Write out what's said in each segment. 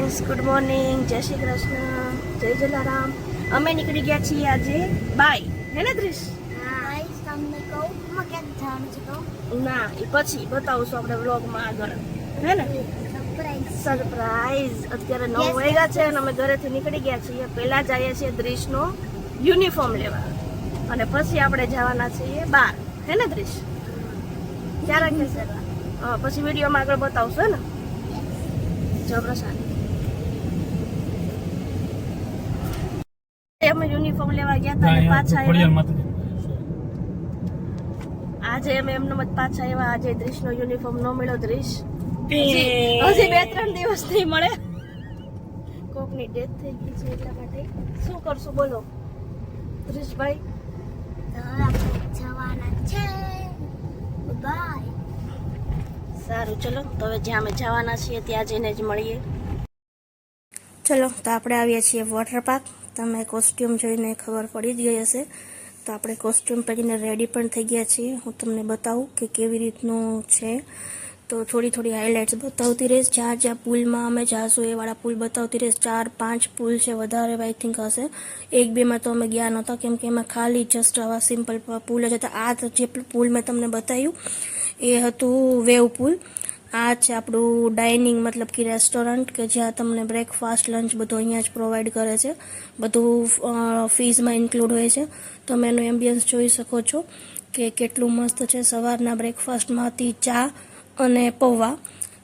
Friends, good morning, જય શ્રી કૃષ્ણ, જય જલારામ. અમે નીકળી ગયા છીએ આજે બાય, હે ને દ્રિશ? તમને કહું ક્યાં જવાનું છે કહું? ના, એ પછી બતાવશું આપણે વ્લોગમાં આગળ, હે ને? સરપ્રાઈઝ. અત્યારે 9 વાગ્યા છે અને અમે ઘરેથી નીકળી ગયા છીએ. પહેલા જઈએ છીએ દ્રિશનો યુનિફોર્મ લેવા અને પછી આપણે જવાના છીએ બહાર, હે ને દ્રિશ? ક્યારે કહેશે? પછી વિડીયોમાં આગળ બતાવશો, હે ને? જો પ્રશાંત, અમે યુનિફોર્મ લેવા ગયા હતા અને પાછા આજે અમે એમનો મત પાછા આવ્યા. આજે દ્રિશનો યુનિફોર્મ ન મળ્યો. દ્રિશ હજી 2-3 દિવસ નહીં મળે. કોકની ડેથ થઈ ગઈ છે એટલા માટે. શું કરશું બોલો દ્રિશભાઈ? જવાના છે. બાય. સારું, ચલો તો હવે જ્યાં અમે જવાના છીએ ત્યાં જઈને જ મળીએ. ચલો તો આપણે આવીએ છીએ વોટર પાર્ક. તમે કોસ્ટ્યુમ જોઈને ખબર પડી જ ગઈ હશે. તો આપણે કોસ્ટ્યુમ પહેરીને રેડી પણ થઈ ગયા છીએ. હું તમને બતાવું કે કેવી રીતનું છે. તો થોડી હાઇલાઇટ્સ બતાવતી રહીશ. જ્યાં પુલમાં અમે જાશું એ વાળા પુલ બતાવતી રહીશ. 4-5 પુલ છે, વધારે આઈ થિંક હશે. 1-2માં તો અમે ગયા નહોતા કેમ કે એમાં ખાલી જસ્ટ આવા સિમ્પલ પુલ જ હતા. આ જે પુલ મેં તમને બતાવ્યું એ હતું વેવ પુલ. આ છે આપણું ડાઇનિંગ, મતલબ કે રેસ્ટોરન્ટ કે જ્યાં તમને બ્રેકફાસ્ટ, લંચ બધું અહીંયા જ પ્રોવાઈડ કરે છે. બધું ફીઝમાં ઇન્ક્લુડ હોય છે. તમે એનું એમ્બિયન્સ જોઈ શકો છો કે કેટલું મસ્ત છે. સવારના બ્રેકફાસ્ટમાંથી ચા અને પૌવા.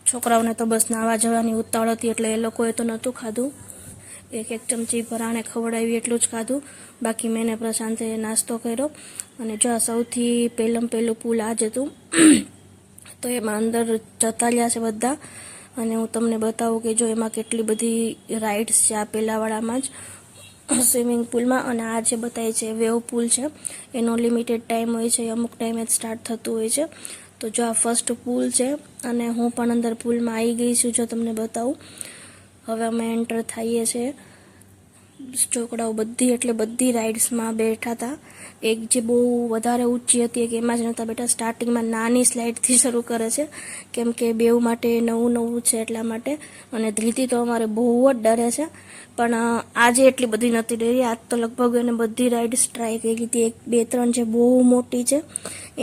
છોકરાઓને તો બસ નાવા જવાની ઉતાવળ હતી એટલે એ લોકોએ તો નહોતું ખાધું. એક ચમચી ભરાણે ખવડાવી એટલું જ ખાધું. બાકી મેં ને પ્રશાંતે નાસ્તો કર્યો. અને જો સૌથી પહેલું પુલ આ જ હતું. તો એમાં અંદર જતા રહ્યા છે બધા. અને હું તમને બતાવું કે જો એમાં કેટલી બધી રાઇડ્સ છે આ પહેલાવાળામાં જ સ્વિમિંગ પુલમાં. અને આ જે બતાવે છે વેવ પુલ છે, એનો લિમિટેડ ટાઈમ હોય છે, અમુક ટાઈમે જ સ્ટાર્ટ થતું હોય છે. તો જો આ ફર્સ્ટ પુલ છે અને હું પણ અંદર પુલમાં આવી ગઈ છું. જો તમને બતાવું, હવે અમે એન્ટર થઈએ છીએ. છોકરાઓ બધી રાઇડ્સમાં બેઠા હતા. એક જે બહુ વધારે ઊંચી હતી કે એમાં જ નહોતા બેઠા. સ્ટાર્ટિંગમાં નાની સ્લાઇડથી શરૂ કરે છે કેમ કે બેઉ માટે નવું છે એટલા માટે. અને ધ્રિતિ તો અમારે બહુ જ ડરે છે, પણ આજે એટલી બધી નથી ડરી. આજ તો લગભગ એને બધી રાઇડ્સ ટ્રાય કરી હતી. 1-2-3 જે બહુ મોટી છે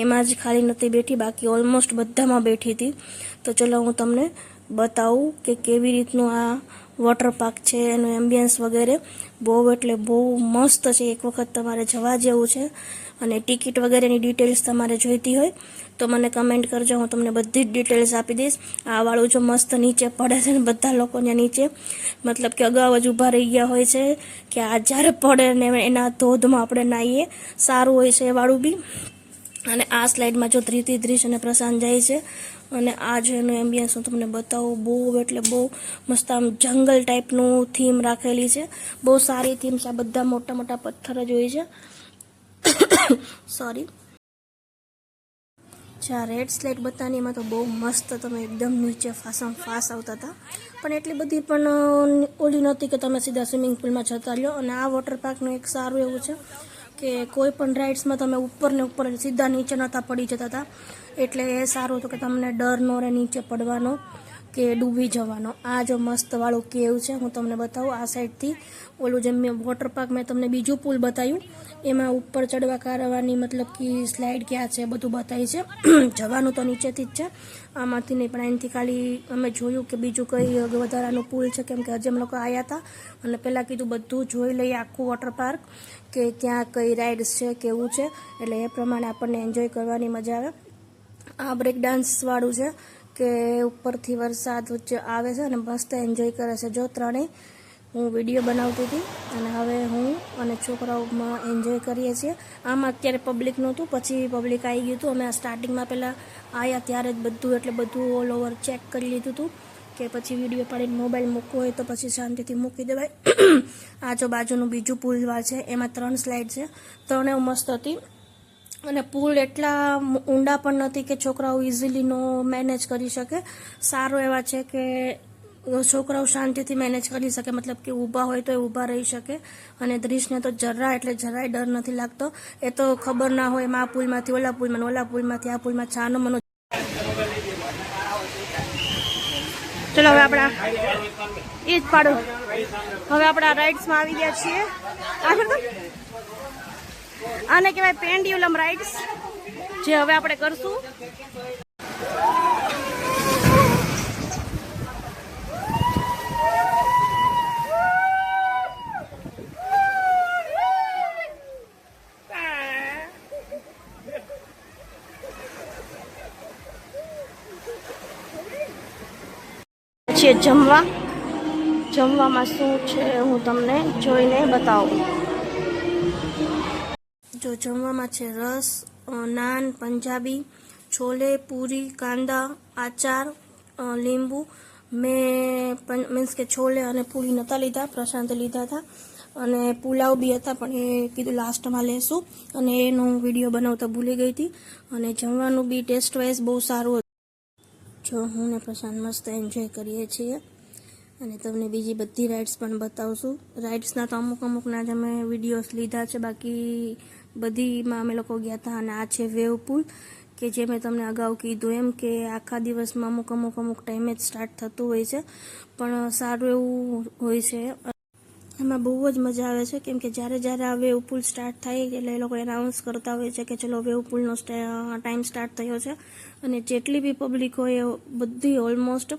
એમાં જ ખાલી નથી બેઠી, બાકી ઓલમોસ્ટ બધામાં બેઠી હતી. તો ચલો હું તમને બતાવું કે કેવી રીતનું આ વોટર પાર્ક છે, એનું એમ્બિયન્સ વગેરે બહુ મસ્ત છે. એક વખત તમારે જવા જેવું છે. અને ટિકિટ વગેરેની ડિટેલ્સ તમારે જોઈતી હોય તો મને કમેન્ટ કરજો, હું તમને બધી જ ડિટેલ્સ આપી દઈશ. આ વાળું જો મસ્ત નીચે પડે છે ને, બધા લોકો ત્યાં નીચે મતલબ કે અગાઉ જ ઊભા રહી ગયા હોય છે કે આ જ્યારે પડે ને એના ધોધમાં આપણે નાહીએ, સારું હોય છે એ વાળું બી. અને આ સ્લાઇડમાં જો ધ્રિતિ, દ્રિશ અને પ્રશાંત જાય છે. અને આ જો એનું એમ્બિયન્સ હું તમને બતાવું, બહુ મસ્ત આમ જંગલ ટાઈપનું થીમ રાખેલી છે. બહુ સારી થીમ છે. આ બધા મોટા પથ્થર જ હોય છે. સોરી. જ્યાં રેડ સ્લાઇડ બતાની એમાં તો બહુ મસ્ત, તમે એકદમ નીચે ફાસ આવતા હતા. પણ એટલી બધી પણ ઓલી નહોતી કે તમે સીધા સ્વિમિંગ પુલમાં જતા રહ્યો. અને આ વોટર પાર્કનું એક સારું એવું છે કે કોઈ પણ રાઇડ્સમાં તમે ઉપર સીધા નીચે નહોતા પડી જતા હતા. એટલે એ સારું હતું કે તમને ડર ન રહે નીચે પડવાનો કે ડૂબી જવાનો. આ જો મસ્ત વાળું કેવ છે, હું તમને બતાવું. આ સાઈડથી ઓલું જેમ મેં વોટર પાર્ક મેં તમને બીજું પુલ બતાવ્યું એમાં ઉપર ચડવા કરવાની મતલબ કે સ્લાઇડ ક્યાં છે બધું બતાવી છે. જવાનું તો નીચેથી જ છે, આમાંથી નહીં. પણ અહીંથી ખાલી અમે જોયું કે બીજું કંઈ વધારાનું પુલ છે કેમ કે હજી અમે લોકો આવ્યા હતા અને પહેલાં કીધું બધું જોઈ લઈએ આખું વોટર પાર્ક કે ક્યાં કઈ રાઇડ્સ છે કેવું છે, એટલે એ પ્રમાણે આપણને એન્જોય કરવાની મજા આવે. આ બ્રેક ડાન્સ વાળું છે કે ઉપરથી વરસાદ વચ્ચે આવે છે અને મસ્ત એન્જોય કરે છે. જો ત્રણેય હું વિડીયો બનાવતી હતી અને હવે હું અને છોકરાઓમાં એન્જોય કરીએ છીએ. આમાં અત્યારે પબ્લિક નહોતું, પછી પબ્લિક આવી ગયું હતું. અમે આ સ્ટાર્ટિંગમાં પહેલાં આવ્યા ત્યારે જ બધું ઓલ ઓવર ચેક કરી લીધું હતું કે પછી વિડીયો પાડીને મોબાઈલ મૂકવો હોય તો પછી શાંતિથી મૂકી દેવાય. આ જો બાજુનું બીજું પુલ છે એમાં 3 સ્લાઇડ છે, ત્રણેય મસ્ત હતી. અને પુલ એટલા ઊંડા પણ નથી કે છોકરાઓ ઇઝીલી નો મેનેજ કરી શકે. સારો એવા છે કે છોકરાઓ શાંતિથી મેનેજ કરી શકે, મતલબ કે ઊભા હોય તો એ ઊભા રહી શકે. અને દ્રિશને તો જરાય ડર નથી લાગતો. એ તો ખબર ના હોય આ પુલમાંથી ઓલા પુલમાંથી આ પુલમાં છાનો મનો. ચલો હવે આપણા એ જ પાડો. હવે આપણે આ રાઇડ્સમાં આવી ગયા છીએ. આગળ તો આને કહેવાય પેન્ડ્યુલમ રાઇડ્સ, જે હવે આપણે કરશું. છે જમવામાં શું છે હું તમને જોઈને બતાવું. જો જમવામાં છે રસ, નાન પંજાબી, છોલે પૂરી, કાંદા, આચાર, લીંબુ. મેં મીન્સ કે છોલે અને પૂરી નહોતા લીધા, પ્રશાંતે લીધા હતા. અને પુલાવ બી હતા, પણ એ કીધું લાસ્ટમાં લેશું, અને એનો વિડીયો બનાવતા ભૂલી ગઈ હતી. અને જમવાનું બી ટેસ્ટ વાઇઝ બહુ સારું હતું. જો હું ને પ્રશાંત મસ્ત એન્જોય કરીએ છીએ, અને તમને બીજી બધી રાઇડ્સ પણ બતાવશું. રાઇડ્સના તો અમુકના જ અમે વિડીયોઝ લીધા છે, બાકી બધીમાં અમે લોકો ગયા હતા. અને આ છે વેવ પુલ, કે જે મેં તમને અગાઉ કીધું એમ કે આખા દિવસમાં અમુક ટાઈમે જ સ્ટાર્ટ થતું હોય છે, પણ સારું એવું હોય છે. એમાં બહુ જ મજા આવે છે, કેમ કે જ્યારે આ વેવ પુલ સ્ટાર્ટ થાય એટલે એ લોકો એનાઉન્સ કરતા હોય છે કે ચલો વેવ પુલનો ટાઈમ સ્ટાર્ટ થયો છે. અને જેટલી બી પબ્લિક હોય એ બધી ઓલમોસ્ટ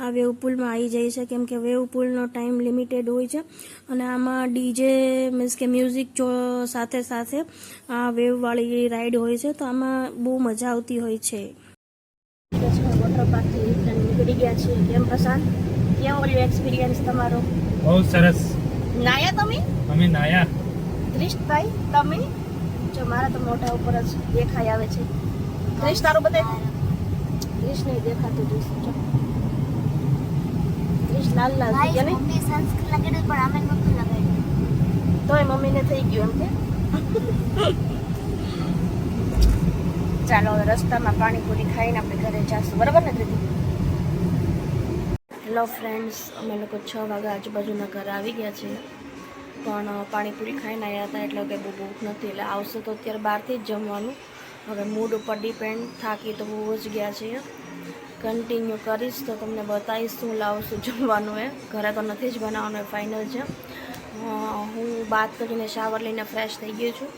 આ વેવ પુલમાં આવી જાય છે, કેમ કે વેવ પુલનો ટાઈમ લિમિટેડ હોય છે. અને આમાં ડીજે મીન્સ કે મ્યુઝિક સાથે આ વેવવાળી રાઈડ હોય છે, તો આમાં બહુ મજા આવતી હોય છે. વોટર પાર્કથી નીકળી ગયા છીએ. કેમ પ્રશાંત, કેવો રહ્યો એક્સપિરિયન્સ તમારો? બહુ સરસ. નાયા તમે? અમે નાયા. દ્રિષ્ટભાઈ તમે? જો મારા તો મોઢા ઉપર જ દેખાઈ આવે છે. દ્રિષ્ટ તારું બતાય. દ્રિષ્ટ નહીં દેખાતું. દ્રિષ્ટ લાલ થઈ ગયા નહીં? મમ્મી સનસ્ક્રીન લગાડી પણ આમે નહોતું લગાડ્યું. તોય મમ્મીને થઈ ગયું એમ કે. ચાલો હવે રસ્તામાં પાણીપુરી ખાઈને આપણે ઘરે જઈશું, બરાબર ને દીદી? હેલો ફ્રેન્ડ્સ, અમે લોકો 6 વાગ્યા આજુબાજુના ઘરે આવી ગયા છીએ, પણ પાણીપુરી ખાઈને આવ્યા હતા એટલે કે બહુ ભૂખ નથી, એટલે આવશે તો અત્યારે બહારથી જ જમવાનું. હવે મૂડ ઉપર ડિપેન્ડ, થાકી તો બહુ જ ગયા છીએ. કન્ટિન્યુ કરીશ તો તમને બતાવીશ શું લાવશું જમવાનું. એ ઘરે તો નથી જ બનાવવાનું, એ ફાઇનલ છે. હું બાત કરીને શાવર લઈને ફ્રેશ થઈ ગઈ છું.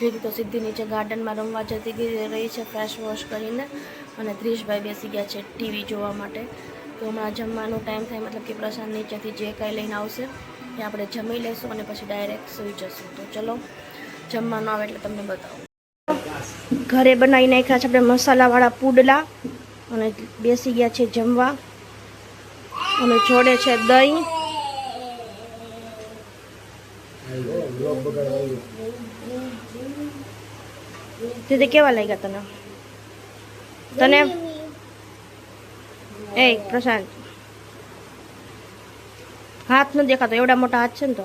જેથી તો સીધી નીચે ગાર્ડનમાં રમવા જતી રહી છે ફ્રેશ વોશ કરીને. અને ધ્રીશભાઈ બેસી ગયા છે ટીવી જોવા માટે. તો હમણાં જમવાનો ટાઈમ થાય, મતલબ કે પ્રશાંત નીચેથી જે કાંઈ લઈને આવશે એ આપણે જમી લઈશું અને પછી ડાયરેક્ટ સૂઈ જશું. તો ચલો જમવાનું આવે એટલે તમને બતાવું. ઘરે બનાવી નાખ્યા છે આપણે મસાલાવાળા પુડલા, અને બેસી ગયા છે જમવા. અને જોડે છે દહીં. દીદી કેવા લાગ્યા તને? એ પ્રશાંત, હાથ નથી દેખાતો, એવડા મોટા હાથ છે ને તો.